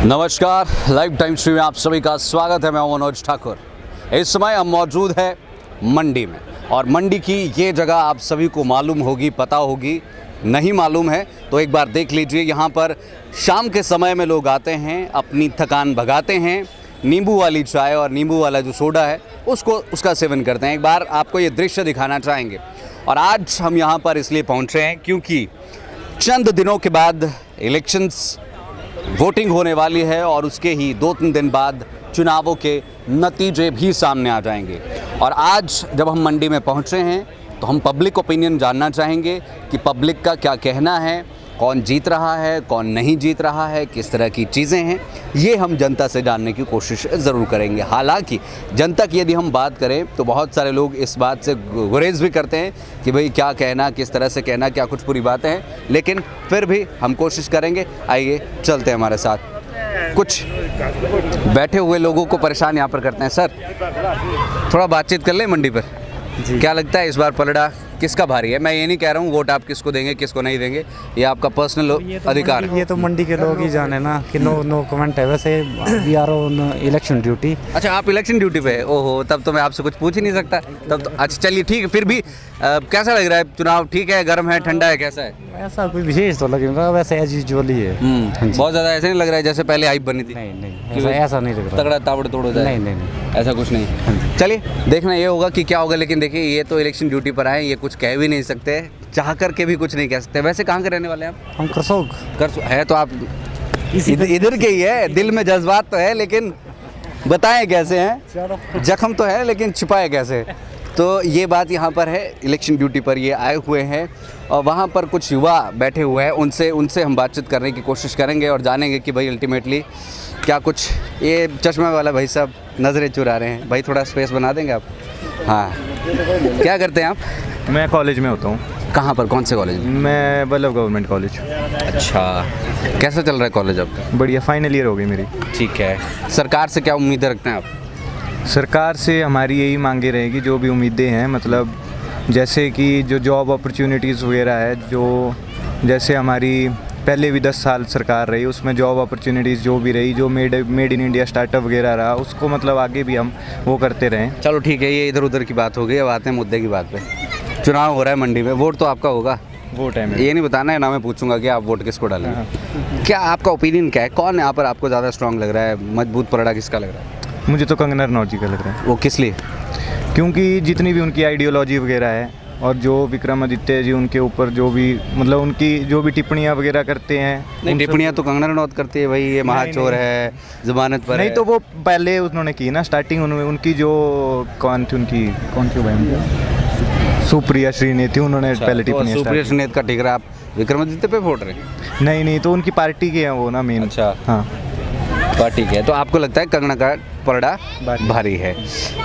नमस्कार, live time stream में आप सभी का स्वागत है। मैं मनोज ठाकुर। इस समय हम मौजूद है मंडी में और मंडी की ये जगह आप सभी को मालूम होगी, पता होगी, नहीं मालूम है तो एक बार देख लीजिए। यहाँ पर शाम के समय में लोग आते हैं, अपनी थकान भगाते हैं, नींबू वाली चाय और नींबू वाला जो सोडा है उसका सेवन करते हैं। एक बार आपको ये दृश्य दिखाना चाहेंगे। और आज हम यहाँ पर इसलिए पहुँचे हैं क्योंकि चंद दिनों के बाद इलेक्शंस वोटिंग होने वाली है और उसके ही 2-3 दिन बाद चुनावों के नतीजे भी सामने आ जाएंगे। और आज जब हम मंडी में पहुंचे हैं तो हम पब्लिक ओपिनियन जानना चाहेंगे कि पब्लिक का क्या कहना है, कौन जीत रहा है, कौन नहीं जीत रहा है, किस तरह की चीज़ें हैं, ये हम जनता से जानने की कोशिश ज़रूर करेंगे। हालांकि जनता की यदि हम बात करें तो बहुत सारे लोग इस बात से गुरेज भी करते हैं कि भाई क्या कहना, किस तरह से कहना, क्या कुछ बुरी बातें हैं, लेकिन फिर भी हम कोशिश करेंगे। आइए चलते हैं हमारे साथ। कुछ बैठे हुए लोगों को परेशान यहाँ पर करते हैं। सर, थोड़ा बातचीत कर लें मंडी पर। क्या लगता है इस बार पलड़ा किसका भारी है? मैं ये नहीं कह रहा हूँ वोट आप किसको देंगे किसको नहीं देंगे, ये आपका पर्सनल अधिकार है। ये तो मंडी के लोग ही जाने ना कि नो कमेंट है। वैसे we are on election duty. अच्छा, आप इलेक्शन ड्यूटी पे है? ओहो, तब तो मैं आपसे कुछ पूछ ही नहीं सकता। तब तो अच्छा, चलिए ठीक है। फिर भी कैसा लग रहा है चुनाव? ठीक है, गर्म है, ठंडा है, कैसा है? ऐसा कोई विशेष तो लग रहा, वैसे एज यूजुअल ही है। बहुत ज़्यादा ऐसे नहीं लग रहा है जैसे पहले हाइप बनी थी? नहीं ऐसा नहीं लग रहा। तगड़ा ताबड़ तोड़ हो जाए? नहीं ऐसा कुछ नहीं। चलिए देखना ये होगा कि क्या होगा। लेकिन देखिए, ये तो इलेक्शन ड्यूटी पर आए, ये कुछ कह भी नहीं सकते, चाह करके भी कुछ नहीं कह सकते। वैसे कहाँ के रहने वाले हैं आप? हम करसोग है तो आप इधर के ही है। दिल में जज्बात तो है, लेकिन बताएं कैसे हैं? जख्म तो है लेकिन छिपाए कैसे? तो ये बात यहाँ पर है। इलेक्शन ड्यूटी पर ये आए हुए हैं और वहाँ पर कुछ युवा बैठे हुए हैं। उनसे हम बातचीत करने की कोशिश करेंगे और जानेंगे कि भाई अल्टीमेटली क्या कुछ। ये चश्मा वाला भाई साहब नज़रें चुरा रहे हैं। भाई थोड़ा स्पेस बना देंगे आप? हाँ, क्या करते हैं आप? मैं कॉलेज में होता हूँ। कहाँ पर, कौन से कॉलेज में? मैं वल्लभ गवर्नमेंट कॉलेज। अच्छा, कैसा चल रहा है कॉलेज आपका? बढ़िया, फाइनल ईयर हो गई मेरी। ठीक है। सरकार से क्या उम्मीदें रखते हैं आप? सरकार से हमारी यही मांगे रहेगी, जो भी उम्मीदें हैं, मतलब जैसे कि जो जॉब अपॉर्चुनिटीज़ वगैरह है, जो जैसे हमारी पहले भी 10 साल सरकार रही, उसमें जॉब अपॉर्चुनिटीज़ जो भी रही, जो मेड इन इंडिया स्टार्टअप वगैरह रहा, उसको मतलब आगे भी हम वो करते रहें। चलो ठीक है, ये इधर उधर की बात हो गई। अब आते हैं मुद्दे की बात पे। चुनाव हो रहा है मंडी में, वोट तो आपका होगा। वोट है मेरा। ये नहीं बताना है ना, मैं पूछूंगा कि आप वोट किसको डालेंगे। क्या आपका ओपिनियन क्या है? कौन यहाँ पर आपको ज़्यादा स्ट्रांग लग रहा है? मजबूत पलड़ा किसका लग रहा है? मुझे तो कंगना रनौत जी का लग रहा है। वो किस लिए? क्योंकि जितनी भी उनकी आइडियोलॉजी वगैरह है और जो विक्रमादित्य जी उनके ऊपर जो भी मतलब उनकी जो भी टिप्पणियाँ वगैरह करते हैं। नहीं, टिप्पणियाँ तो कंगना रनौत करती है भाई, ये महाचोर है, जमानत पर नहीं है। तो वो पहले उन्होंने की ना स्टार्टिंग, उनकी जो कौन थी भाई, सुप्रिया श्रीनेत थी, उन्होंने पहले टिप्पणी। सुप्रिया श्रीनेत का ठीक रहा, आप विक्रमादित्य पे वोट रहे? नहीं तो उनकी पार्टी के हैं वो ना मेन। अच्छा, हाँ ठीक है। तो आपको लगता है कंगना का पलड़ा भारी है?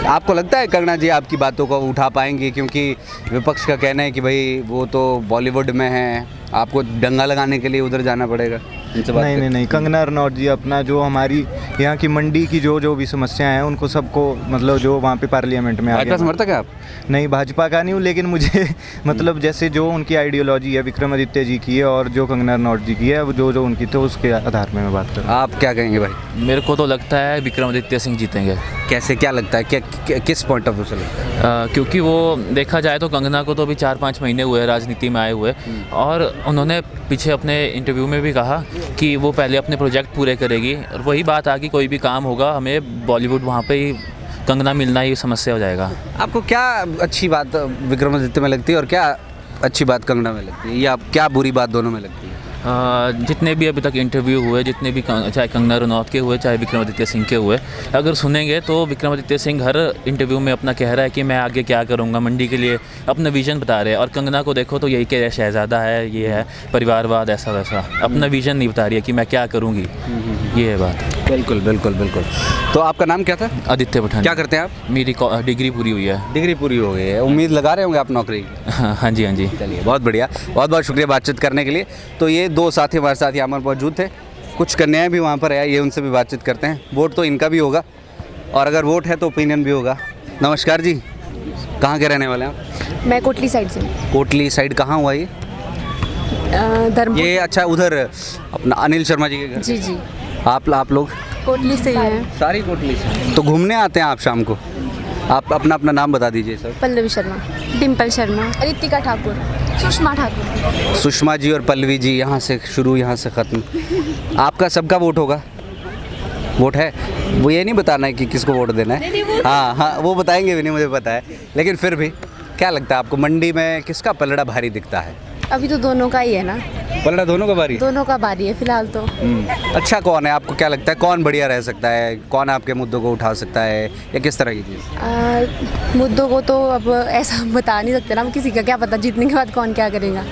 आपको लगता है कंगना जी आपकी बातों को उठा पाएंगी? क्योंकि विपक्ष का कहना है कि भाई वो तो बॉलीवुड में है, आपको डंगा लगाने के लिए उधर जाना पड़ेगा। नहीं, कंगना रनौत जी अपना जो हमारी यहाँ की मंडी की जो भी समस्याएं हैं उनको सबको मतलब जो वहाँ पे पार्लियामेंट में भाजपा समर्थक है आप? नहीं, भाजपा का नहीं हूँ, लेकिन मुझे मतलब जैसे जो उनकी आइडियोलॉजी है विक्रमादित्य जी की है और जो कंगना रनौत जी की है, वो जो उनकी थे उसके आधार में मैं बात कर रहा हूँ। आप क्या कहेंगे भाई? मेरे को तो लगता है विक्रमादित्य सिंह जीतेंगे। कैसे, क्या लगता है? किस पॉइंट ऑफ व्यू से लगता है? क्योंकि वो देखा जाए तो कंगना को तो अभी 4-5 महीने हुए राजनीति में आए हुए, और उन्होंने पीछे अपने इंटरव्यू में भी कहा कि वो पहले अपने प्रोजेक्ट पूरे करेगी, और वही बात आ कि कोई भी काम होगा हमें बॉलीवुड वहाँ पे ही कंगना मिलना ही समस्या हो जाएगा। आपको क्या अच्छी बात विक्रमादित्य में लगती है और क्या अच्छी बात कंगना में लगती है, या क्या बुरी बात दोनों में लगती है? जितने भी अभी तक इंटरव्यू हुए, जितने भी चाहे कंगना रनौत के हुए चाहे विक्रमादित्य सिंह के हुए, अगर सुनेंगे तो विक्रमादित्य सिंह हर इंटरव्यू में अपना कह रहा है कि मैं आगे क्या करूंगा, मंडी के लिए अपना विज़न बता रहे हैं। और कंगना को देखो तो यही कह रहा है शहज़ादा है, ये है परिवारवाद, ऐसा वैसा, अपना विज़न नहीं बता रही है कि मैं क्या करूँगी। ये है बात। बिल्कुल। तो आपका नाम क्या था? आदित्य पठान। क्या करते हैं आप? मेरी डिग्री पूरी हुई है। डिग्री पूरी हो गई है, उम्मीद लगा रहे होंगे आप नौकरी की? हाँ जी। चलिए, बहुत बढ़िया, बहुत शुक्रिया बातचीत करने के लिए। तो ये दो साथी हमारे साथ यहाँ पर मौजूद थे, कुछ कन्याएं भी वहाँ पर है, ये उनसे भी बातचीत करते हैं। वोट तो इनका भी होगा और अगर वोट है तो ओपिनियन भी होगा। नमस्कार जी, कहाँ के रहने वाले हैं आप? मैं कोटली साइड से। कोटली साइड कहाँ हुआ ये? धर्मपुर। ये अच्छा, उधर अपना अनिल शर्मा जी के घर? जी। आप लोग कोटली से ही है। सारी कोटली से। तो घूमने आते हैं आप शाम को? आप अपना अपना नाम बता दीजिए सर। पल्लवी शर्मा, डिम्पल शर्मा, रितिका ठाकुर, सुषमा ठाकुर। सुषमा जी और पल्लवी जी, यहाँ से शुरू यहाँ से ख़त्म। आपका सबका वोट होगा? वोट है? वो ये नहीं बताना है कि किसको वोट देना है। हाँ हाँ, वो बताएंगे भी नहीं, मुझे पता है। लेकिन फिर भी क्या लगता है आपको, मंडी में किसका पलड़ा भारी दिखता है? अभी तो दोनों का ही है ना, पलड़ा दोनों का भारी? दोनों का भारी है फिलहाल तो। अच्छा कौन है, आपको क्या लगता है कौन बढ़िया रह सकता है, कौन आपके मुद्दों को उठा सकता है, या किस तरह की चीज़? मुद्दों को तो अब ऐसा बता नहीं सकते ना, हम किसी का क्या पता जीतने के बाद कौन क्या करेगा।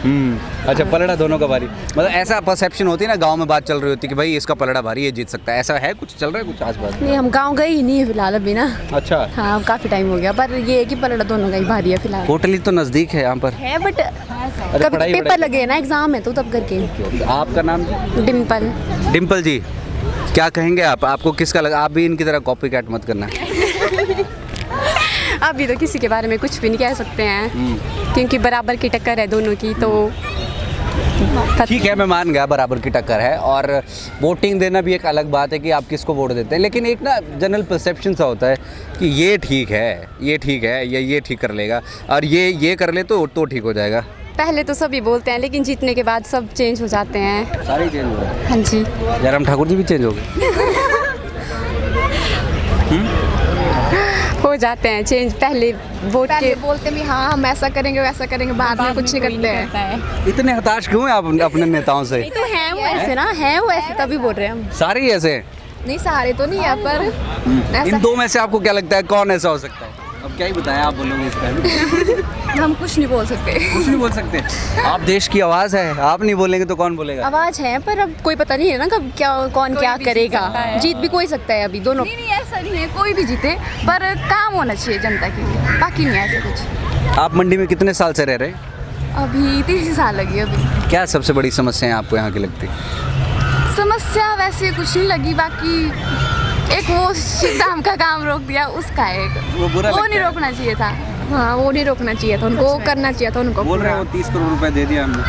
अच्छा, पलड़ा दोनों का भारी, मतलब ऐसा परसेप्शन होती है ना, गांव में बात चल रही होती है कि भाई इसका पलड़ा भारी, ये जीत सकता है, ऐसा है कुछ चल रहा है कुछ आसपास? नहीं, हम गाँव गए ही नहीं है फिलहाल अभी ना। अच्छा। हाँ, काफ़ी टाइम हो गया, पर ये है कि पलड़ा दोनों का ही भारी है फिलहाल। कोटली तो नज़दीक है यहाँ पर है, बट कभी पढ़ाई पेपर लगे ना, एग्जाम है तो तब करके। आपका नाम? डिम्पल। डिम्पल जी, क्या कहेंगे आप, आपको किसका लगा? आप भी इनकी तरह कॉपी कैट मत करना। अभी तो किसी के बारे में कुछ भी नहीं कह सकते हैं, क्योंकि बराबर की टक्कर है दोनों की, तो ठीक है, मैं मान गया बराबर की टक्कर है, और वोटिंग देना भी एक अलग बात है कि आप किसको वोट देते हैं, लेकिन एक ना जनरल परसेप्शन सा होता है कि ये ठीक है, ये ठीक है, ये ठीक कर लेगा, और ये कर ले तो ठीक हो जाएगा। पहले तो सभी बोलते हैं, लेकिन जीतने के बाद सब चेंज हो जाते हैं। सारे चेंज हो गए। हाँ जी। जयराम ठाकुर जी भी चेंज हो गए। हो जाते हैं चेंज, पहले वोट के बोलते भी हाँ हम ऐसा करेंगे वैसा करेंगे, बाद में कुछ नहीं करते हैं। इतने हताश क्यों हैं आप अपने नेताओं से? तो हैं वो ऐसे ना, हैं वो ऐसे, तभी बोल रहे हैं हम। सारे ही ऐसे हैं? नहीं सारे तो नहीं है, पर इन दो में से आपको क्या लगता है कौन ऐसा हो सकता है? अब क्या ही बताएं, आप बोलोगे इसका? हम कुछ नहीं बोल सकते। कुछ नहीं बोल सकते। आप देश की आवाज़ है, आप नहीं बोलेंगे तो कौन बोलेगा? आवाज़ है, पर अब कोई पता नहीं है ना कब क्या कौन क्या करेगा। जीत भी कोई सकता है अभी दोनों। नहीं ऐसा नहीं है, कोई भी जीते, पर काम होना चाहिए जनता के लिए, बाकी नहीं ऐसा कुछ। आप मंडी में कितने साल से रह रहे हैं? अभी 30 साल लगी। अभी क्या सबसे बड़ी समस्याएं आपको यहाँ की लगती? समस्या वैसे कुछ नहीं लगी, बाकी एक वो शिवधाम का काम रोक दिया, उसका एक वो बुरा वो लगता नहीं है। रोकना चाहिए था। हाँ, वो नहीं रोकना चाहिए था उनको, वो करना चाहिए था उनको। बोल रहे हो 30 करोड़ रुपए दे दिया हमने।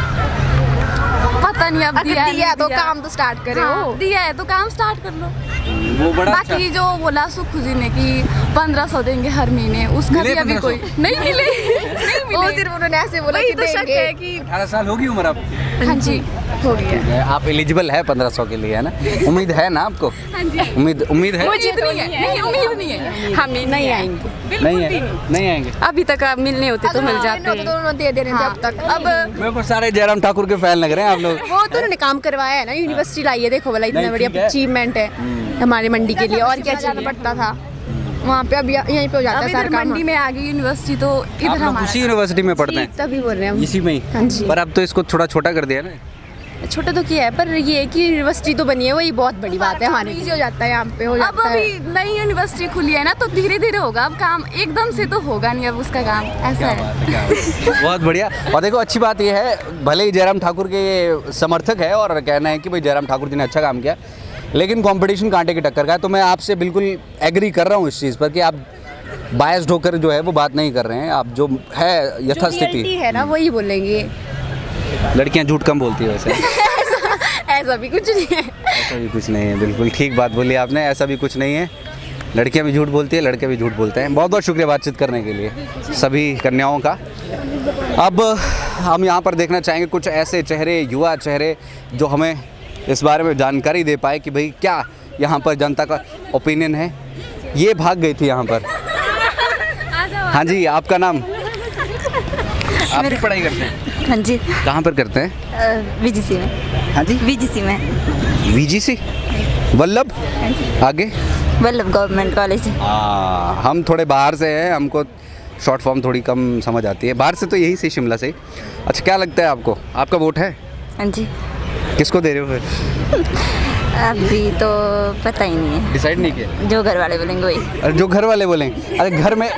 पता नहीं अब अगर दिया दिया नहीं तो दिया। काम तो स्टार्ट करे हाँ, हो। दिया है तो काम स्टार्ट कर लो। वो बड़ा अच्छा। बाकी जो बोला सुख जी ने कि 1500 देंगे हर महीने, उसका मिले भी अभी 1500? कोई नहीं मिले। नहीं वो मिले। सिर्फ उन्होंने ऐसे बोला वही कि तो शक देंगे। है कि 18 साल होगी उम्र आपकी? हाँ जी हो गया। आप एलिजिबल है 1500 के लिए, है ना? उम्मीद है ना आपको? हाँ जी। उम्मीद है? मुझे नहीं है, नहीं उम्मीद नहीं है। हम नहीं आएंगे, नहीं है, नहीं आएंगे। अभी तक अब मिलने होते तो मिल जाते हैं। दोनों दे दे रहे हैं जब तक। अब मेरे को सारे जयराम ठाकुर के फैन लग रहे हैं आप लोग। वो तो उन्होंने काम करवाया है ना, यूनिवर्सिटी लाई है, देखो वाला इतना नहीं, बढ़िया ठीक है। अचीवमेंट है हमारे मंडी के लिए, और क्या जाना चाहिए। पड़ता था वहाँ पे, अब यहीं पे हो जाता अब है इधर सारा मंडी में आ गई यूनिवर्सिटी, तो आप इधर लोग हमारा उसी यूनिवर्सिटी में पढ़ते हैं? तभी बोल रहे हैं इसी में ही? हाँ जी। पर अब तो इसको थोड़ा छोटा कर दिया ना। हम। छोटा तो किया है, पर ये है कि यूनिवर्सिटी तो बनी है, वही बहुत बड़ी बात है हमारे इजी लिए। हो जाता है, यहाँ पे हो अब जाता है। अभी नई यूनिवर्सिटी खुली है ना, तो धीरे धीरे होगा अब काम, एकदम से तो होगा नहीं अब उसका काम, ऐसा है। बहुत बढ़िया। और देखो अच्छी बात यह है, भले ही जयराम ठाकुर के ये समर्थक है और कहना है कि भाई जयराम ठाकुर जी ने अच्छा काम किया, लेकिन कंपटीशन कांटे की टक्कर का है। तो मैं आपसे बिल्कुल एग्री कर रहा हूँ इस चीज़ पर कि आप बायस्ड होकर जो है वो बात नहीं कर रहे हैं, आप जो है जो यथास्थिति। reality है ना वही बोलेंगे। लड़कियां झूठ कम बोलती है वैसे। ऐसा भी कुछ नहीं है। ऐसा भी कुछ नहीं है, बिल्कुल ठीक बात बोली आपने, ऐसा भी कुछ नहीं है। लड़कियां भी झूठ बोलती है, लड़के भी झूठ बोलते हैं। बहुत बहुत शुक्रिया बातचीत करने के लिए सभी कन्याओं का। अब हम यहाँ पर देखना चाहेंगे कुछ ऐसे चेहरे, युवा चेहरे, जो हमें इस बारे में जानकारी दे पाए कि भाई क्या यहाँ पर जनता का ओपिनियन है। ये भाग गई थी यहाँ पर। हाँ जी, आपका नाम? आप भी पढ़ाई करते हैं? हाँ जी, कहाँ पर करते हैं? वीजीसी में। हाँ जी, वीजीसी में। वीजीसी वल्लभ, आगे वल्लभ गवर्नमेंट कॉलेज। हम थोड़े बाहर से हैं, हमको शॉर्ट फॉर्म थोड़ी कम समझ आती है। बाहर से तो यही से शिमला से। अच्छा, क्या लगता है आपको, आपका वोट है? हाँ जी, किसको दे रहे हो फिर? अभी तो पता ही नहीं है, डिसाइड नहीं किया? जो घर वाले बोलेंगे वही। अरे जो घर वाले बोलेंगे। अरे घर में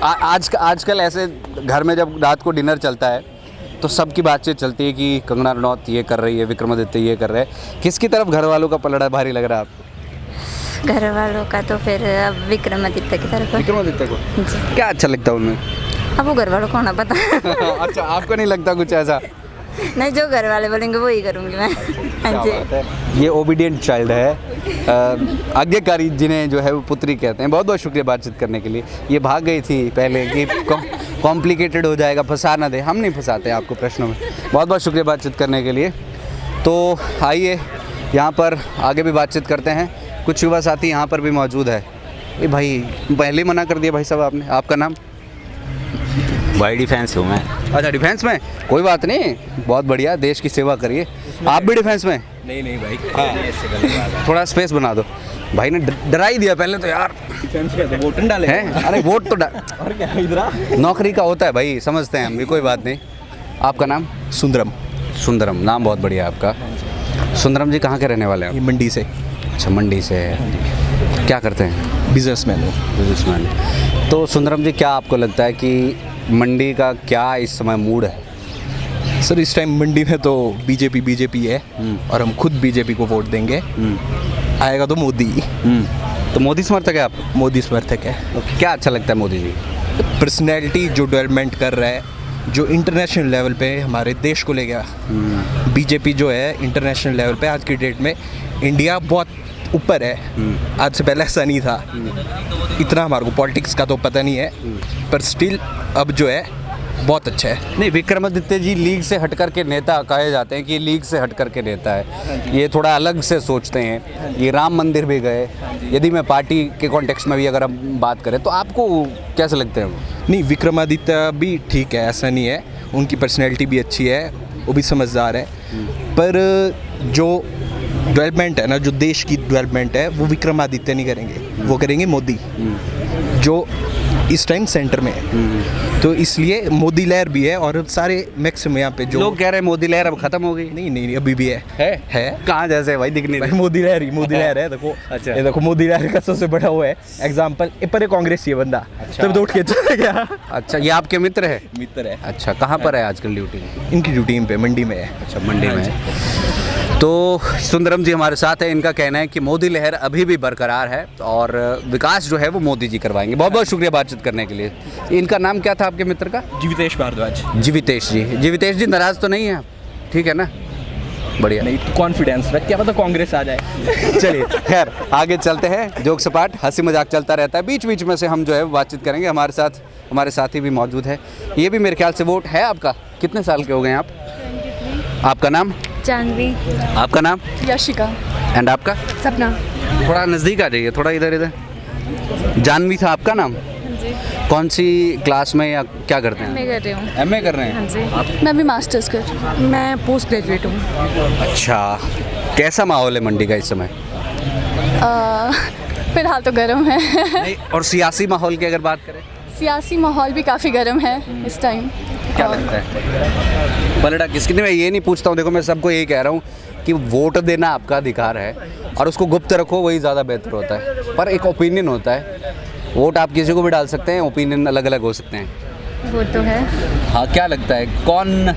आजकल ऐसे घर में जब रात को डिनर चलता है तो सबकी बातचीत चलती है कि कंगना रनौत ये कर रही है, विक्रमादित्य ये कर रहे हैं। किसकी तरफ घर वालों का पलड़ा भारी लग रहा है आपको? घर वालों का तो फिर अब विक्रमादित्य की तरफ है। विक्रमादित्य को जी, क्या अच्छा लगता है उनमें? अब वो घर वालों को होना पता। अच्छा, आपको नहीं लगता कुछ ऐसा? नहीं, जो घर वाले बोलेंगे वही करूँगी मैं। हाँ जी। ये ओबीडियंट चाइल्ड है, आज्ञाकारी जिन्हें जो है वो पुत्री कहते हैं। बहुत बहुत शुक्रिया बातचीत करने के लिए। ये भाग गई थी पहले कि कॉम्प्लिकेटेड हो जाएगा, फंसा ना दे। हम नहीं फंसाते आपको प्रश्नों में। बहुत बहुत शुक्रिया बातचीत करने के लिए। तो आइए यहाँ पर आगे भी बातचीत करते हैं। कुछ युवा साथी यहाँ पर भी मौजूद है। ये भाई पहले मना कर दिया भाई साहब आपने। आपका नाम? भाई डिफेंस हूँ मैं। अच्छा, डिफेंस में? कोई बात नहीं, बहुत बढ़िया, देश की सेवा करिए। आप भी डिफेंस में? नहीं भाई, हाँ। थोड़ा स्पेस बना दो। भाई ने डरा ही दिया पहले तो यार। डिफेंस का तो वोट डाले हैं? अरे वोट तो और क्या इधर नौकरी का होता है भाई, समझते हैं हम भी, कोई बात नहीं। आपका नाम? सुंदरम। सुंदरम, नाम बहुत बढ़िया है आपका। सुंदरम जी कहाँ के रहने वाले हैं? मंडी से। अच्छा, मंडी से है। क्या करते हैं? बिजनेसमैन हूँ। बिजनेसमैन। तो सुंदरम जी, क्या आपको लगता है कि मंडी का क्या इस समय मूड है? सर इस टाइम मंडी में तो बीजेपी है और हम खुद बीजेपी को वोट देंगे। आएगा तो मोदी। तो मोदी समर्थक है आप? मोदी समर्थक है। क्या अच्छा लगता है मोदी जी? पर्सनैलिटी जो डेवलपमेंट कर रहा है, जो इंटरनेशनल लेवल पे हमारे देश को ले गया। बीजेपी जो है इंटरनेशनल लेवल पे आज की डेट में इंडिया बहुत ऊपर है। आज से पहले ऐसा नहीं था। इतना हमारे को पॉलिटिक्स का तो पता नहीं है, पर स्टिल अब जो है बहुत अच्छा है। नहीं, विक्रमादित्य जी लीग से हट कर के नेता कहे जाते हैं कि ये लीग से हट कर के नेता है, ये थोड़ा अलग से सोचते हैं। ये राम मंदिर भी गए। यदि मैं पार्टी के कॉन्टेक्स्ट में भी अगर हम बात करें तो आपको कैसे लगते हैं वो? नहीं, विक्रमादित्य भी ठीक है, ऐसा नहीं है। उनकी पर्सनैलिटी भी अच्छी है, वो भी समझदार है। पर जो डेवलपमेंट है ना, जो देश की डेवलपमेंट है, वो विक्रमादित्य नहीं करेंगे, वो करेंगे मोदी, जो इस टाइम सेंटर में है। तो इसलिए मोदी लहर भी है और सारे मैक्सिमम यहाँ पे जो लोग कह रहे हैं मोदी लहर अब खत्म हो गई। नहीं, अभी भी है। कहाँ जैसे भाई दिख नहीं भाई रही? मोदी लहर है। देखो, अच्छा। ये देखो मोदी लहर का सबसे बड़ा वो है एग्जाम्पल। पर ये कांग्रेस ये बंदा तब तो उठ के चला गया। अच्छा, ये आपके मित्र है? मित्र है। अच्छा, कहाँ पर है आजकल ड्यूटी? इनकी ड्यूटी पे मंडी में है। अच्छा, मंडी में है। तो सुंदरम जी हमारे साथ है। इनका कहना है कि मोदी लहर अभी भी बरकरार है और विकास जो है वो मोदी जी करवाएंगे। बहुत बहुत शुक्रिया बातचीत करने के लिए। इनका नाम क्या था आपके मित्र का? जीवितेश भारद्वाज। जीवितेश जी। जीवितेश जी, नाराज तो नहीं है आप? ठीक है ना? बढ़िया। नहीं, कॉन्फिडेंस रख, क्या पता कांग्रेस आ जाए। चलिए, खैर आगे चलते हैं। जोक सपाट हंसी मजाक चलता रहता है, बीच बीच में से हम जो है बातचीत करेंगे। हमारे साथ हमारे साथी भी मौजूद है। ये भी मेरे ख्याल से वोट है आपका। कितने साल के हो गए आप? आपका नाम? जानवी। आपका नाम? यशिका। एंड आपका? सपना। थोड़ा नज़दीक आ जाइए, थोड़ा इधर। जानवी था आपका नाम? जी। कौन सी क्लास में या क्या करते हैं? मैं कर रही हूँ। एमए कर रहे हैं? हाँ जी। आप? मैं भी मास्टर्स कर रही हूँ। मैं पोस्ट ग्रेजुएट हूँ। अच्छा, कैसा माहौल है मंडी का इस समय? फिलहाल तो गर्म है। नहीं, और सियासी माहौल की अगर बात करें? सियासी माहौल भी काफ़ी गर्म है इस टाइम। क्या लगता है पलड़ा किसकी? मैं ये नहीं पूछता हूँ, देखो मैं सबको यही कह रहा हूँ कि वोट देना आपका अधिकार है और उसको गुप्त रखो, वही ज़्यादा बेहतर होता है। पर एक ओपिनियन होता है, वोट आप किसी को भी डाल सकते हैं, ओपिनियन अलग अलग हो सकते हैं। वो तो है। हाँ, क्या लगता है कौन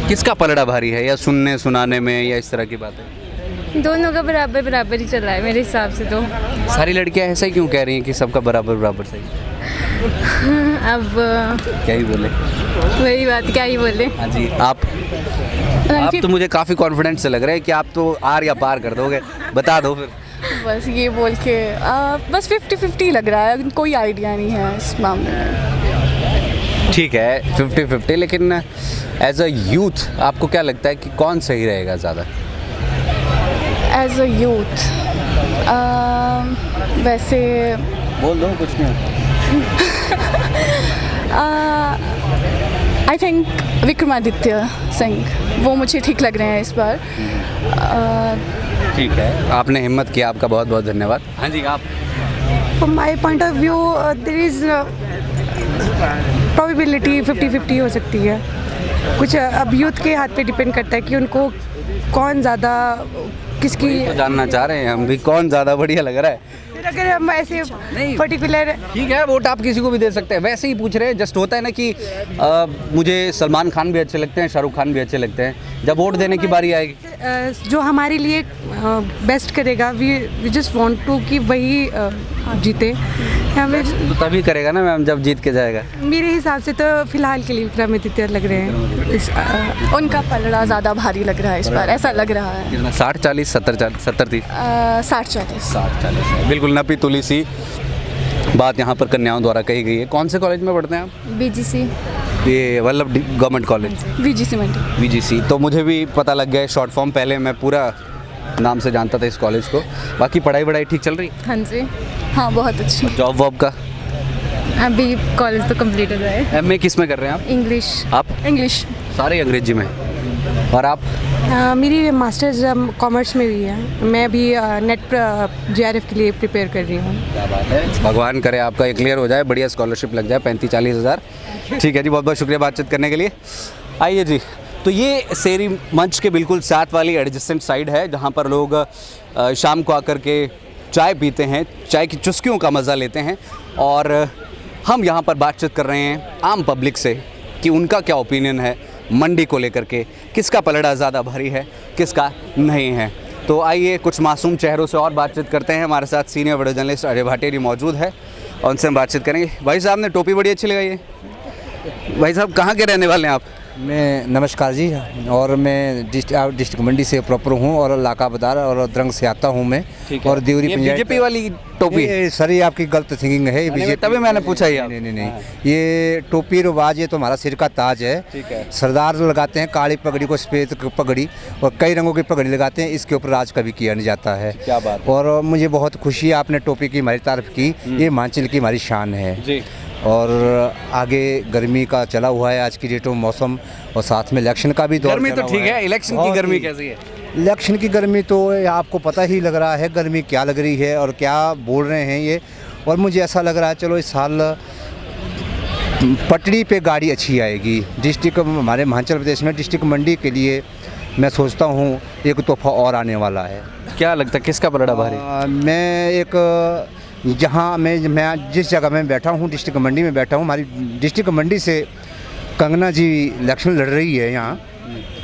किसका पलड़ा भारी है, या सुनने सुनाने में, या इस तरह की बात है? दोनों का बराबर ही चल रहा है मेरे हिसाब से तो। सारी लड़कियाँ ऐसा ही क्यों कह रही हैं कि सबका बराबर सही? अब क्या ही बोले, वही बात, क्या ही बोले। हाँ जी। आप तो मुझे काफ़ी कॉन्फिडेंस से लग रहा है कि आप तो आर या पार कर दोगे। बता दो फिर। बस ये बोल के बस 50-50 लग रहा है, कोई आइडिया नहीं है इस मामले में। ठीक है, 50-50, लेकिन एज अ यूथ आपको क्या लगता है कि कौन सही रहेगा ज़्यादा? एज अ यूथ वैसे बोल दो, कुछ नहीं। आई थिंक विक्रमादित्य सिंह, वो मुझे ठीक लग रहे हैं इस बार। ठीक है, आपने हिम्मत किया, आपका बहुत बहुत धन्यवाद। हाँ जी, आप? From my point of view, there is probability 50-50 हो सकती है। कुछ अब यूथ के हाथ पे डिपेंड करता है कि उनको कौन ज़्यादा किसकी तो जानना चाह रहे हैं हम भी, कौन ज़्यादा बढ़िया लग रहा है। अगर हम ऐसे पर्टिकुलर ठीक है, वोट आप किसी को भी दे सकते हैं, वैसे ही पूछ रहे हैं। जस्ट होता है ना कि मुझे सलमान खान भी अच्छे लगते हैं, शाहरुख खान भी अच्छे लगते हैं, जब वोट देने की बारी आएगी जो हमारे लिए बेस्ट करेगा, वी जस्ट वांट टू कि वही जीते यहाँ पे। तो तभी करेगा ना मैम जब जीत के जाएगा। मेरे हिसाब से तो फिलहाल के लिए विक्रमादित्य लग रहे हैं। उनका पलड़ा ज़्यादा भारी लग रहा है इस बार, ऐसा लग रहा है। कितना 60-40 70-30 60-40। 60-40 बिल्कुल नपी तुली सी बात यहाँ पर कन्याओं द्वारा कही गई है। कौन से कॉलेज में पढ़ते हैं आप? BGC ये वल्लभ गवर्नमेंट कॉलेज VGC मंडी। VGC। तो मुझे भी पता लग गया शॉर्ट फॉर्म, पहले मैं पूरा नाम से जानता था इस कॉलेज को। बाकी पढ़ाई ठीक चल रही? हाँ जी, हाँ बहुत अच्छी। जॉब वॉब का? अभी कॉलेज तो कंप्लीट हो जाए। MA किस में कर रहे हैं आप? इंग्लिश। आप? इंग्लिश। सारे अंग्रेजी में। और आप? मेरी मास्टर्स कॉमर्स में हुई है। मैं अभी नेट JRF के लिए प्रिपेयर कर रही हूँ। क्या बात है, भगवान करे आपका ये क्लियर हो जाए, बढ़िया स्कॉलरशिप लग जाए 35-40 हज़ार। ठीक है जी, बहुत बहुत शुक्रिया बातचीत करने के लिए। आइए जी, तो ये शेरी मंच के बिल्कुल साथ वाली एडजेसेंट साइड है जहाँ पर लोग शाम को आकर के चाय पीते हैं, चाय की चुस्कियों का मज़ा लेते हैं। और हम यहाँ पर बातचीत कर रहे हैं आम पब्लिक से कि उनका क्या ओपिनियन है मंडी को लेकर के, किसका पलड़ा ज़्यादा भारी है, किसका नहीं है। तो आइए कुछ मासूम चेहरों से और बातचीत करते हैं। हमारे साथ senior video journalist Ajay Bhatia मौजूद है और उनसे हम बातचीत करेंगे। भाई साहब ने टोपी बड़ी अच्छी लगाई है। भाई साहब कहाँ के रहने वाले हैं आप? मैं नमस्कार जी, और मैं डिस्ट्रिक्ट मंडी से प्रॉपर हूँ और इलाका बदार और द्रंग से आता हूँ मैं। और देवरी बीजेपी वाली टोपी? सर ये आपकी गलत थिंकिंग है। बीजेपी तभी मैंने पूछा ही। नहीं, ये टोपी रिवाज, ये तो हमारा सिर का ताज है। ठीक है। सरदार लगाते हैं काली पगड़ी को, सफेद पगड़ी और कई रंगों की पगड़ी लगाते हैं। इसके ऊपर राज कभी किया नहीं जाता है। क्या बात। और मुझे बहुत खुशी है आपने टोपी की हमारी तारीफ की। ये हिमाचल की हमारी शान है जी। और आगे गर्मी का चला हुआ है आज की डेट में मौसम, और साथ में इलेक्शन का भी दौर। गर्मी तो ठीक है, इलेक्शन की गर्मी कैसी है? इलेक्शन की गर्मी तो आपको पता ही लग रहा है गर्मी क्या लग रही है और क्या बोल रहे हैं ये। और मुझे ऐसा लग रहा है चलो इस साल पटड़ी पे गाड़ी अच्छी आएगी। डिस्ट्रिक्ट हमारे हिमाचल प्रदेश में डिस्ट्रिक्ट मंडी के लिए मैं सोचता हूँ एक तोहफा और आने वाला है। क्या लगता है किसका पलड़ा भारी? मैं एक जहाँ मैं जिस जगह में बैठा हूँ डिस्ट्रिक्ट मंडी में बैठा हूँ, हमारी डिस्ट्रिक्ट मंडी से कंगना जी इलेक्शन लड़ रही है यहाँ।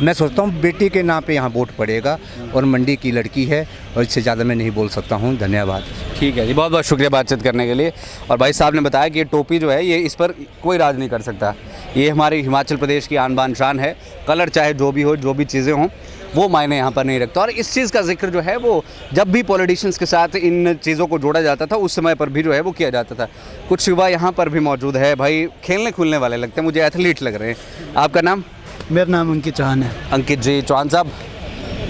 मैं सोचता हूँ बेटी के नाम पे यहाँ वोट पड़ेगा और मंडी की लड़की है, और इससे ज़्यादा मैं नहीं बोल सकता हूँ। धन्यवाद। ठीक है जी, बहुत बहुत शुक्रिया बातचीत करने के लिए। और भाई साहब ने बताया कि ये टोपी जो है ये इस पर कोई राज नहीं कर सकता। ये हमारी हिमाचल प्रदेश की आन बान शान है। कलर चाहे जो भी हो, जो भी चीज़ें हों, वो मायने यहाँ पर नहीं रखता। और इस चीज़ का जिक्र जो है वो जब भी पॉलिटिशियंस के साथ इन चीज़ों को जोड़ा जाता था उस समय पर भी जो है वो किया जाता था। कुछ युवा यहाँ पर भी मौजूद है भाई, खेलने खुलने वाले लगते हैं, मुझे एथलीट लग रहे हैं। आपका नाम? मेरा नाम अंकित चौहान है। अंकित जी चौहान साहब,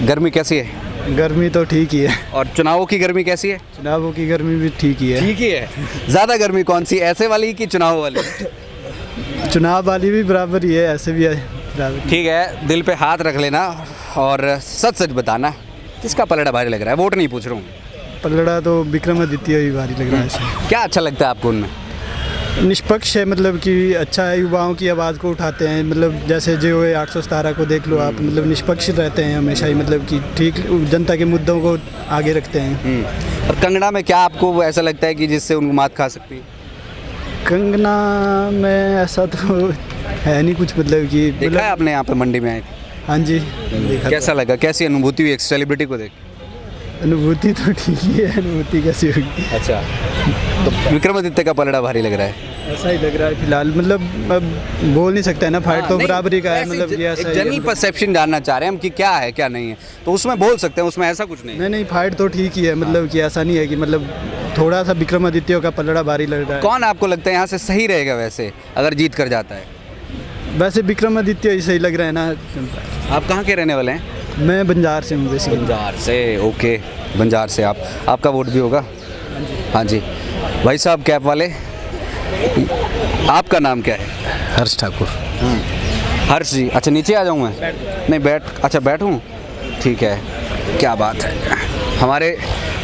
गर्मी कैसी है? गर्मी तो ठीक ही है। और चुनावों की गर्मी कैसी है? चुनावों की गर्मी भी ठीक ही है। ठीक ही है। ज़्यादा गर्मी कौन सी, ऐसे वाली कि चुनाव वाली? चुनाव वाली भी बराबर ही है, ऐसे भी है बराबर। ठीक है, दिल पे हाथ रख लेना और सच सच बताना किसका पलड़ा भारी लग रहा है। वोट नहीं पूछ रहा हूँ। पलड़ा तो विक्रमादित्य ही भारी लग रहा है। क्या अच्छा लगता है आपको उनमें? निष्पक्ष है, मतलब कि अच्छा है, युवाओं की आवाज़ को उठाते हैं। मतलब जैसे जो है 817 को देख लो आप, मतलब निष्पक्ष रहते हैं हमेशा ही, मतलब कि ठीक जनता के मुद्दों को आगे रखते हैं। और कंगना में क्या आपको ऐसा लगता है कि जिससे उनको मात खा सकती है? कंगना में ऐसा तो है नहीं कुछ, मतलब कि देखा है आपने यहाँ पे मंडी में आए? हाँ जी देखा। कैसा लगा, कैसी अनुभूति हुई एक सेलिब्रिटी को देख? अनुभूति तो ठीक ही है, अनुभूति कैसी होगी। अच्छा, तो विक्रमादित्य का पलड़ा भारी लग रहा है? ऐसा ही लग रहा है फिलहाल, मतलब अब बोल नहीं सकते है ना, फाइट तो बराबरी का है। मतलब कि ऐसा जनरल परसेप्शन जानना चाह रहे हैं हम कि क्या है क्या नहीं है, तो उसमें बोल सकते हैं, उसमें ऐसा कुछ नहीं। नहीं, फाइट तो ठीक ही है, मतलब कि ऐसा नहीं है कि मतलब थोड़ा सा विक्रमादित्य का पलड़ा भारी लग रहा है। कौन आपको लगता है यहाँ से सही रहेगा वैसे अगर जीत कर जाता है? वैसे विक्रमादित्य ही सही लग रहा है ना। आप कहाँ के रहने वाले हैं? मैं बंजार से हूँ बेसिकली। बंजार से, ओके, बंजार से। आपका वोट भी होगा? हाँ जी। भाई साहब कैप वाले, आपका नाम क्या है? हर्ष ठाकुर। हर्ष जी, अच्छा नीचे आ जाऊँ मैं? नहीं अच्छा बैठूँ, ठीक है, क्या बात है। हमारे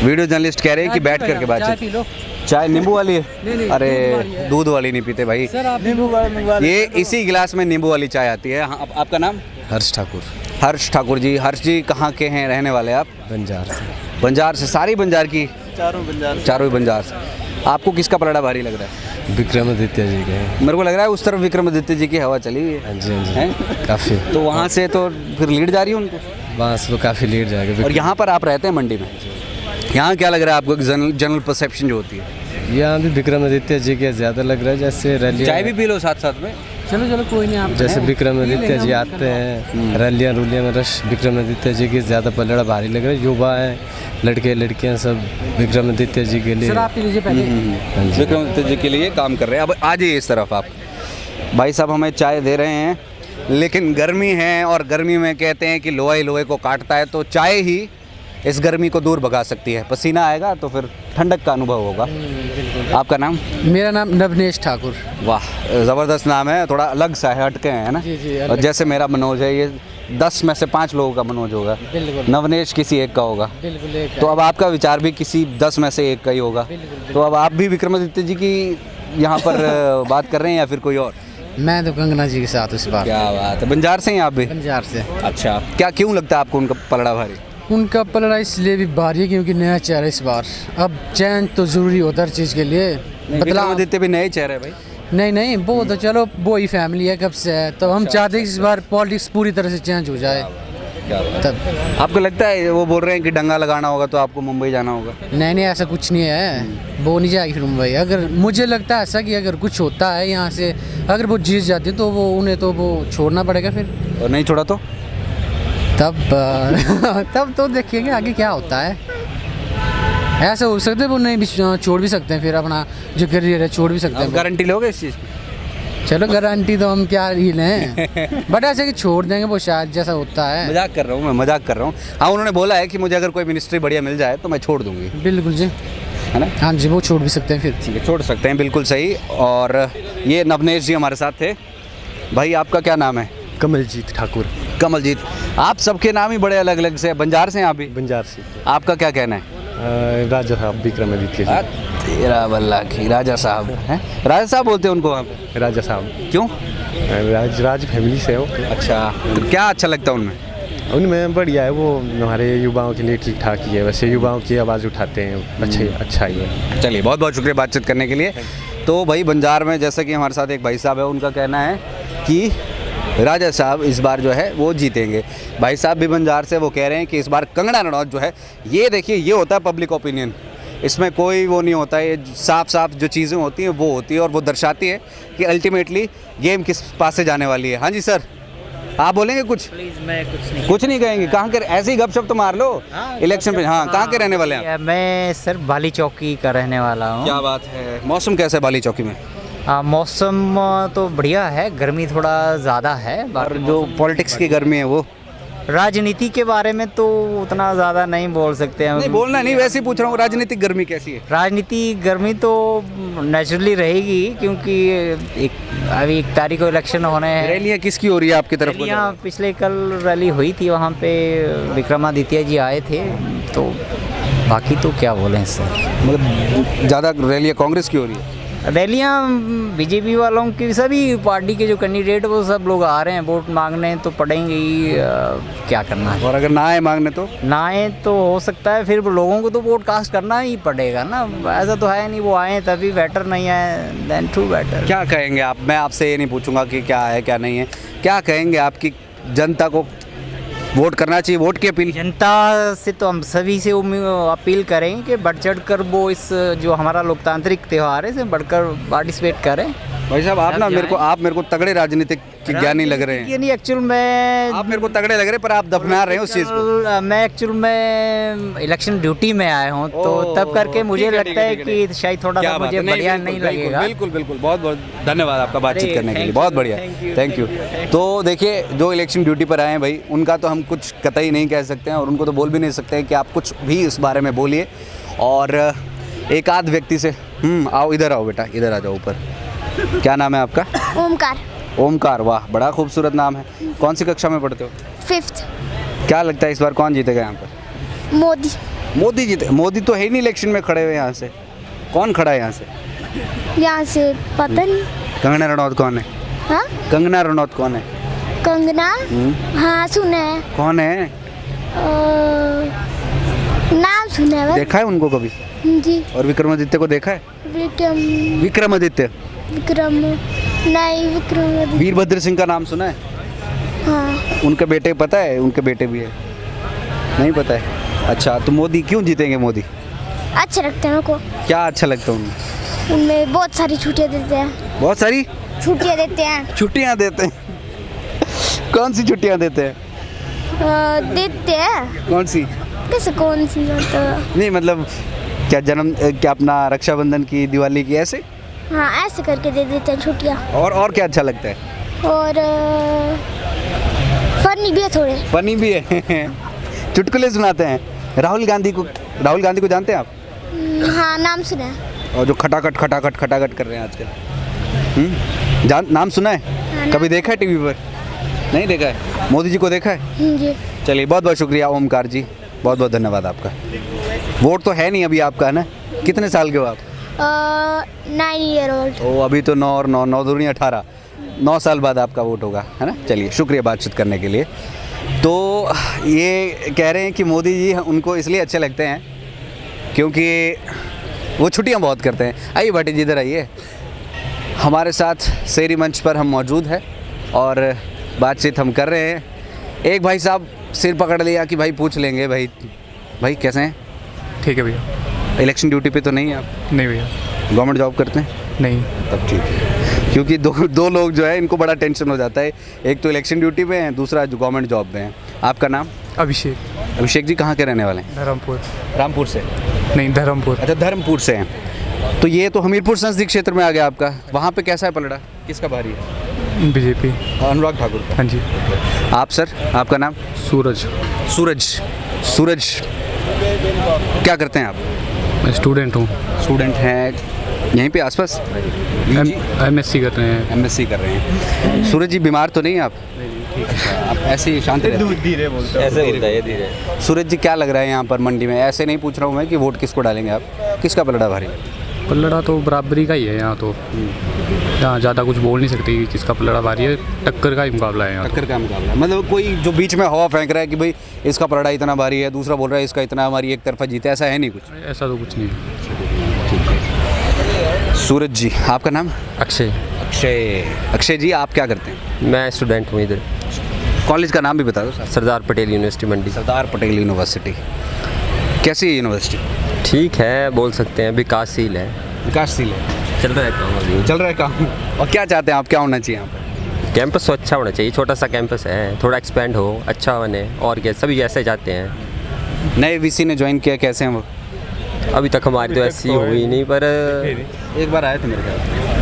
वीडियो जर्नलिस्ट कह रहे हैं कि बैठ करके बातचीत। चाय नींबू वाली है? अरे दूध वाली नहीं पीते भाई सर आप, नींबू वाली। ये इसी गिलास में नींबू वाली चाय आती है। हाँ, आपका नाम? हर्ष ठाकुर। हर्ष ठाकुर जी। हर्ष जी कहाँ के हैं, रहने वाले आप? बंजार से। बंजार से? सारी बंजार की? चारों ही बंजार से। आपको किसका पलड़ा भारी लग रहा है? विक्रमादित्य जी के। मेरे को लग रहा है उस तरफ विक्रमादित्य जी की हवा चली हुई है। हाँ जी, हाँ जी, काफ़ी। तो वहाँ से तो फिर लीड जा रही है उनको? वहाँ से तो काफ़ी लीड जाएगा। और यहाँ पर आप रहते हैं मंडी में? यहाँ क्या लग रहा है आपको, जनरल परसेप्शन जो होती है? यहाँ भी विक्रमादित्य जी के ज़्यादा लग रहा है, जैसे रैली चाय भी पी लो साथ साथ में। चलो कोई नहीं, आप जैसे विक्रमादित्य जी आते हैं रैलियाँ में रश विक्रमादित्य जी की ज़्यादा पलड़ा भारी लग रहा है। युवा हैं, लड़के लड़कियाँ सब विक्रमादित्य जी के लिए विक्रमादित्य जी के लिए काम कर रहे हैं। अब आ जाइए इस तरफ आप। भाई साहब हमें चाय दे रहे हैं, लेकिन गर्मी है और गर्मी में कहते हैं कि लोहा ही लोहे को काटता है, तो चाय ही इस गर्मी को दूर भगा सकती है। पसीना आएगा तो फिर ठंडक का अनुभव होगा। आपका नाम? मेरा नाम नवनेश ठाकुर। वाह, ज़बरदस्त नाम है, थोड़ा अलग सा है, हटके हैं ना। जी, और जैसे मेरा मनोज है, ये 10 में से 5 लोगों का मनोज होगा, नवनेश किसी एक का होगा। तो अब आपका विचार भी किसी 10 में से एक का ही होगा। तो अब आप भी विक्रमादित्य जी की यहाँ पर बात कर रहे हैं या फिर कोई और? मैं तो कंगना जी के साथ इस बार। क्या बात है, बंजार से हैं आप भी? बंजार से। अच्छा, क्या क्यों लगता है आपको उनका पलड़ा भारी? उनका पलड़ा इसलिए भी भारी है क्योंकि नया चेहरा इस बार। अब चेंज तो ज़रूरी होता है हर चीज़ के लिए। विक्रमादित्य भी नए चेहरे भाई। नहीं, वो तो चलो वो ही फैमिली है कब से है, तो हम चाहते हैं कि इस बार पॉलिटिक्स पूरी तरह से चेंज हो जाए। तब आपको लगता है वो बोल रहे हैं कि दंगा लगाना होगा तो आपको मुंबई जाना होगा? नहीं, ऐसा कुछ नहीं है, वो नहीं जाएगी फिर मुंबई। अगर मुझे लगता है ऐसा कि अगर कुछ होता है यहाँ से, अगर वो जीत जाती है तो वो उन्हें तो वो छोड़ना पड़ेगा फिर। और नहीं छोड़ा तो तब तो देखिएगा आगे क्या होता है। ऐसा हो सकता है वो नहीं भी छोड़ भी सकते हैं, फिर अपना जो करियर है छोड़ भी सकते हैं। गारंटी लोगे इस चीज़ की? चलो गारंटी तो हम क्या ही लें, बट ऐसे कि छोड़ देंगे वो शायद, जैसा होता है। मजाक कर रहा हूँ, मैं मजाक कर रहा हूँ। हाँ, उन्होंने बोला है कि मुझे अगर कोई मिनिस्ट्री बढ़िया मिल जाए तो मैं छोड़ दूंगी। बिल्कुल जी, है ना? हाँ जी, वो छोड़ भी सकते हैं फिर। ठीक है, छोड़ सकते हैं, बिल्कुल सही। और ये नवनेश जी हमारे साथ थे। भाई आपका क्या नाम है? कमलजीत ठाकुर। कमलजीत, आप सबके नाम ही बड़े अलग अलग से। बंजार से हैं आप भी? बंजार से। आपका क्या कहना है? राजा साहब विक्रमादित्य जी। तेरा बल्ला की राजा साहब हैं? राजा साहब बोलते हैं उनको आप? राजा साहब। क्यों? राज फैमिली से हो। अच्छा, तो क्या अच्छा लगता है उनमें? उनमें बढ़िया है, वो हमारे युवाओं के लिए ठीक ठाक ही है। वैसे युवाओं की आवाज़ उठाते हैं, अच्छा ही है। चलिए, बहुत बहुत शुक्रिया बातचीत करने के लिए। तो भाई बंजार में जैसा कि हमारे साथ एक भाई साहब है, उनका कहना है कि राजा साहब इस बार जो है वो जीतेंगे। भाई साहब भी बंजार से, वो कह रहे हैं कि इस बार कंगना रनौत जो है, ये देखिए ये होता है पब्लिक ओपिनियन, इसमें कोई वो नहीं होता है। ये साफ साफ जो चीज़ें होती हैं वो होती है और वो दर्शाती है कि अल्टीमेटली गेम किस पास से जाने वाली है। हाँ जी सर, आप बोलेंगे कुछ? प्लीज़, मैं कुछ नहीं कहेंगे? कहाँ के, ऐसे ही गपशप तो मार लो इलेक्शन पे। हाँ, कहाँ के रहने वाले हैं? मैं सर बाली चौकी का रहने वाला हूँ। क्या बात है, मौसम कैसा है बाली चौकी में? मौसम तो बढ़िया है, गर्मी थोड़ा ज़्यादा है। और जो पॉलिटिक्स की गर्मी है वो? राजनीति के बारे में तो उतना ज़्यादा नहीं बोल सकते हैं। नहीं बोलना नहीं, वैसे ही पूछ रहा हूँ, राजनीतिक गर्मी कैसी है? राजनीति गर्मी तो नेचुरली रहेगी, क्योंकि अभी 1 तारीख को इलेक्शन होने हैं। रैलियाँ किसकी हो रही है आपकी तरफ? रैलियाँ पिछले कल रैली हुई थी, वहाँ पे विक्रमादित्य जी आए थे, तो बाकी तो क्या बोलें सर। मतलब ज़्यादा रैलियाँ कांग्रेस की हो रही है? रैलियाँ बीजेपी वालों की, सभी पार्टी के जो कैंडिडेट वो सब लोग आ रहे हैं वोट मांगने, तो पड़ेंगे ही। क्या करना है। और अगर ना आए मांगने तो? ना आए तो हो सकता है फिर लोगों को तो वोट कास्ट करना ही पड़ेगा ना। ऐसा तो है नहीं वो आए तभी बेटर, नहीं आए देन टू बेटर। क्या कहेंगे आप? मैं आपसे ये नहीं पूछूंगा कि क्या है क्या नहीं है, क्या कहेंगे आपकी जनता को वोट करना चाहिए? वोट की अपील जनता से तो हम सभी से अपील करें कि बढ़ चढ़ कर वो इस जो हमारा लोकतांत्रिक त्यौहार है, इसमें बढ़कर पार्टिसिपेट करें। भाई साहब आप ना मेरे को तगड़े राजनीतिक ज्ञानी लग रहे हैं। नहीं, एक्चुअल में आप मेरे को तगड़े लग रहे हैं, पर आप दफना रहे हैं उस चीज़ को। मैं एक्चुअल में इलेक्शन ड्यूटी में आया हूँ, तो तब करके मुझे लगता है कि शायद थोड़ा सा मुझे बढ़िया नहीं लगेगा। बिल्कुल बिल्कुल, बहुत बहुत धन्यवाद आपका बातचीत करने के लिए, बहुत बढ़िया, थैंक यू। तो देखिए, जो इलेक्शन ड्यूटी पर आए हैं भाई, उनका तो हम कुछ कतई नहीं कह सकते हैं और उनको तो बोल भी नहीं सकते हैं कि आप कुछ भी इस बारे में बोलिए। और एक आध व्यक्ति से आओ, इधर आओ बेटा, इधर आ जाओ ऊपर। क्या नाम है आपका? ओमकार। ओमकार, वाह बड़ा खूबसूरत नाम है। कौन सी कक्षा में पढ़ते हो? 5th। क्या लगता है इस बार कौन जीतेगा यहाँ पर? मोदी। मोदी जीते? मोदी तो है ही नहीं इलेक्शन में खड़े हुए यहाँ से। कौन खड़ा है यहाँ से? यहाँ से पता नहीं। कंगना रनौत कौन है? हाँ, कंगना रनौत कौन है? कंगना, हाँ सुना है। कौन है? नाम सुना है। देखा है उनको कभी? जी। और विक्रमादित्य को देखा है? विक्रमादित्य नहीं, विक्रमादित्य। वीरभद्र सिंह का नाम सुना है? हाँ। उनके बेटे पता है? उनके बेटे भी है? नहीं पता है? अच्छा, तो मोदी क्यों जीतेंगे? मोदी अच्छे लगते हैं मेरे को। क्या अच्छा लगता है उनमें? उनमें बहुत सारी छुट्टियाँ देते हैं। बहुत सारी छुट्टियाँ देते हैं। छुट्टियाँ देते हैं? कौन सी छुट्टियाँ देते हैं? देते हैं। कौन सी? कैसे कौन सी मतलब? नहीं मतलब क्या अपना रक्षाबंधन की, दिवाली की, ऐसे? हाँ ऐसे करके दे देते हैं छुट्टियाँ। और क्या अच्छा लगता है? और फनी भी है थोड़े। फनी भी है। चुटकुले सुनाते हैं। राहुल गांधी को जानते हैं आप? हाँ नाम सुना है। और जो खटाखट कर रहे हैं आजकल, नाम सुना है? कभी देखा है टीवी पर? नहीं देखा है। मोदी जी को देखा है? जी। चलिए बहुत बहुत शुक्रिया ओमकार जी, बहुत बहुत धन्यवाद आपका। वोट तो है नहीं अभी आपका, है ना? कितने साल के हो आप? 9 ईयर ओल्ड। ओ अभी तो 9 और 9 दूनी 18, 9 साल बाद आपका वोट होगा, है ना? चलिए शुक्रिया बातचीत करने के लिए। तो ये कह रहे हैं कि मोदी जी उनको इसलिए अच्छे लगते हैं क्योंकि वो छुट्टियां बहुत करते हैं। आइए भाटी जी इधर आइए, हमारे साथ शेरी मंच पर हम मौजूद हैं और बातचीत हम कर रहे हैं। एक भाई साहब सिर पकड़ लिया कि भाई पूछ लेंगे। भाई कैसे हैं? ठीक है भैया। इलेक्शन ड्यूटी पे तो नहीं है आप? नहीं भैया। गवर्नमेंट जॉब करते हैं? नहीं। तब ठीक है, क्योंकि दो लोग जो है इनको बड़ा टेंशन हो जाता है। एक तो इलेक्शन ड्यूटी पे हैं, दूसरा जो गवर्नमेंट जॉब में है। आपका नाम? अभिषेक जी कहाँ के रहने वाले हैं? रामपुर से? नहीं धर्मपुर। अच्छा धर्मपुर से हैं। तो ये तो हमीरपुर संसदीय क्षेत्र में आ गया आपका। वहाँ पे कैसा है पलड़ा, किसका भारी है? बीजेपी, अनुराग ठाकुर का। हाँ जी। आप सर, आपका नाम? सूरज क्या करते हैं आप? मैं स्टूडेंट हूँ। स्टूडेंट हैं यहीं पे आसपास? MSc कर रहे हैं। सूरज जी बीमार तो नहीं आप? आप ऐसे ही शांत धीरे बोलते हैं, धीरे। सूरज जी क्या लग रहा है यहाँ पर मंडी में? ऐसे नहीं पूछ रहा हूँ मैं कि वोट किसको डालेंगे आप, किसका पलड़ा भारी? पलड़ा तो बराबरी का ही है यहाँ तो। यहाँ ज़्यादा कुछ बोल नहीं सकते कि किसका पलड़ा भारी है। टक्कर का ही मुकाबला है यहाँ। टक्कर का मुकाबला, मतलब कोई जो बीच में हवा फेंक रहा है कि भाई इसका पलड़ा इतना भारी है, दूसरा बोल रहा है इसका इतना, हमारी एक तरफा जीते, ऐसा है नहीं कुछ? ऐसा तो कुछ नहीं है। सूरज जी आपका नाम? अक्षय जी आप क्या करते हैं? मैं स्टूडेंट हूँ इधर। कॉलेज का नाम भी बता दो सर। सरदार पटेल यूनिवर्सिटी मंडी। सरदार पटेल यूनिवर्सिटी कैसी है यूनिवर्सिटी? ठीक है, बोल सकते हैं विकासशील है। विकासशील है, चल रहा है काम अभी। चल रहा है काम। और क्या चाहते हैं आप, क्या होना चाहिए यहाँ पर? कैंपस तो अच्छा होना चाहिए, छोटा सा कैंपस है, थोड़ा एक्सपेंड हो, अच्छा बने, और क्या, सभी ऐसे जाते हैं। नए वीसी ने ज्वाइन किया, कैसे हैं वो? अभी तक हमारी तो ऐसी हुई नहीं, पर एक बार आए थे मेरे ख्याल।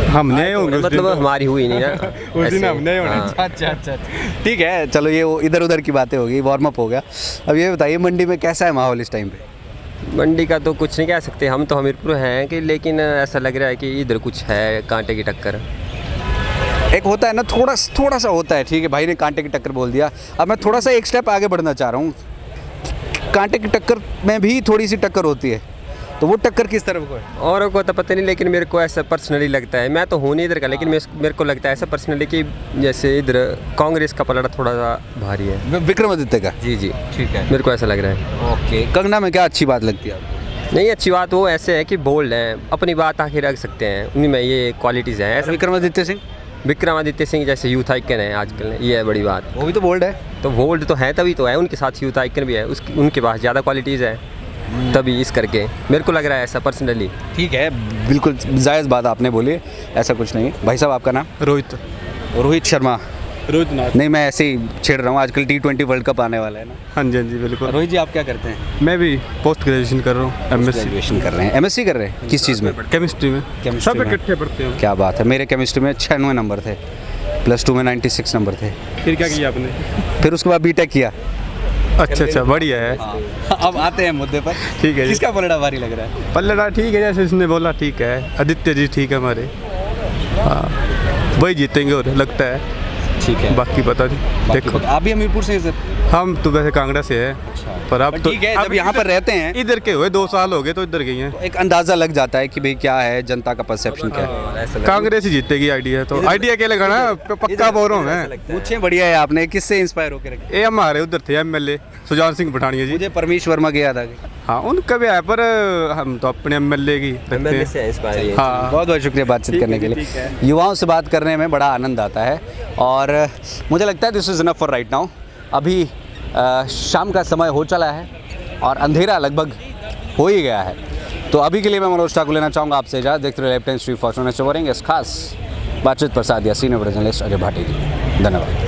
हम नए होंगे, मतलब हमारी हुई नहीं ना। उस दिन हम नए होंगे। अच्छा ठीक है, चलो ये इधर उधर की बातें होगी, वार्म अप हो गया। अब ये बताइए मंडी में कैसा है माहौल इस टाइम पे? मंडी का तो कुछ नहीं कह सकते, हम तो हमीरपुर हैं कि, लेकिन ऐसा लग रहा है कि इधर कुछ है, कांटे की टक्कर। एक होता है ना, थोड़ा सा होता है, ठीक है भाई ने कांटे की टक्कर बोल दिया। अब मैं थोड़ा सा एक स्टेप आगे बढ़ना चाह रहा हूँ। कांटे की टक्कर में भी थोड़ी सी टक्कर होती है, तो वो टक्कर किस तरफ को है? औरों को तो पता नहीं, लेकिन मेरे को ऐसा पर्सनली लगता है, मैं तो हूँ नहीं इधर का, लेकिन मेरे को लगता है ऐसा पर्सनली कि जैसे इधर कांग्रेस का पलड़ा थोड़ा सा भारी है। विक्रमादित्य का? जी ठीक है, मेरे को ऐसा लग रहा है। ओके, कंगना में क्या अच्छी बात लगती है आपको? नहीं, अच्छी बात वो ऐसे है कि बोल्ड हैं, अपनी बात आखिर रख सकते हैं, उन्हीं में ये क्वालिटीज़ हैं। ऐसा विक्रमादित्य सिंह जैसे यूथ आइकन है आजकल, ये है बड़ी बात। वो भी तो बोल्ड है। तो बोल्ड तो है, तभी तो है, उनके साथ यूथ आइकन भी है, उनके पास ज़्यादा क्वालिटीज़ है, तभी इस करके मेरे को लग रहा है ऐसा पर्सनली। ठीक है, बिल्कुल जायज़ बात आपने बोली, ऐसा कुछ नहीं। भाई साहब आपका नाम? रोहित शर्मा। रोहित नाथ। नहीं, मैं ऐसे ही छेड़ रहा हूँ, आजकल T20 वर्ल्ड कप आने वाला है ना। हाँ जी बिल्कुल। रोहित जी आप क्या करते हैं? मैं भी पोस्ट ग्रेजुएशन कर रहा हूँ। ग्रेजुएशन कर रहे हैं। MSc कर रहे हैं किस चीज़ में? केमिस्ट्री में। सब इकट्ठे पढ़ते हैं। क्या बात है, मेरे केमिस्ट्री में 96 नंबर थे, +2 में 96 नंबर थे। फिर क्या किया आपने? फिर उसके बाद B.Tech किया। अच्छा बढ़िया है। अब आते हैं मुद्दे पर। ठीक है, किसका पलड़ा भारी लग रहा है? पलड़ा ठीक है, जैसे इसने बोला ठीक है, आदित्य जी ठीक है हमारे। हाँ वही जीतेंगे और लगता है। ठीक है, बाकी पता नहीं। देखो आप भी हमीरपुर से हैं सर? हम तो वैसे कांगड़ा से है। पर अब तो ठीक है, जब यहाँ पर रहते हैं, इधर के हुए 2 साल हो गए तो इधर गए हैं, तो एक अंदाजा लग जाता है कि भाई क्या है, जनता का परसेप्शन क्या है। कांग्रेस ही जीतेगी। आइडिया तो आइडिया क्या लगा ना, पक्का बोल रहा हूँ मैं। पूछे बढ़िया है आपने, किससे इंस्पायर होकर रखे? ये हमारे उधर थे MLA सुजान सिंह पठानिया जी। मुझे परमेश वर्मा की याद आ गई। हाँ उनका भी है, पर हम तो अपने MLA की रखते हैं। हाँ बहुत बहुत शुक्रिया बातचीत करने के लिए। युवाओं से बात करने में बड़ा आनंद आता है और मुझे लगता है this is enough for right now. अभी शाम का समय हो चला है और अंधेरा लगभग हो ही गया है। तो अभी के लिए मैं मनोज ठाकुर लेना चाहूँगा आपसे इजाज़त। देखते रहिए लाइफ टाइम्स 3 फॉर्चूनर से बोरेंगे इस खास बातचीत पर साथ दिया सीनियर जर्नलिस्ट अजय भाटी जी। धन्यवाद।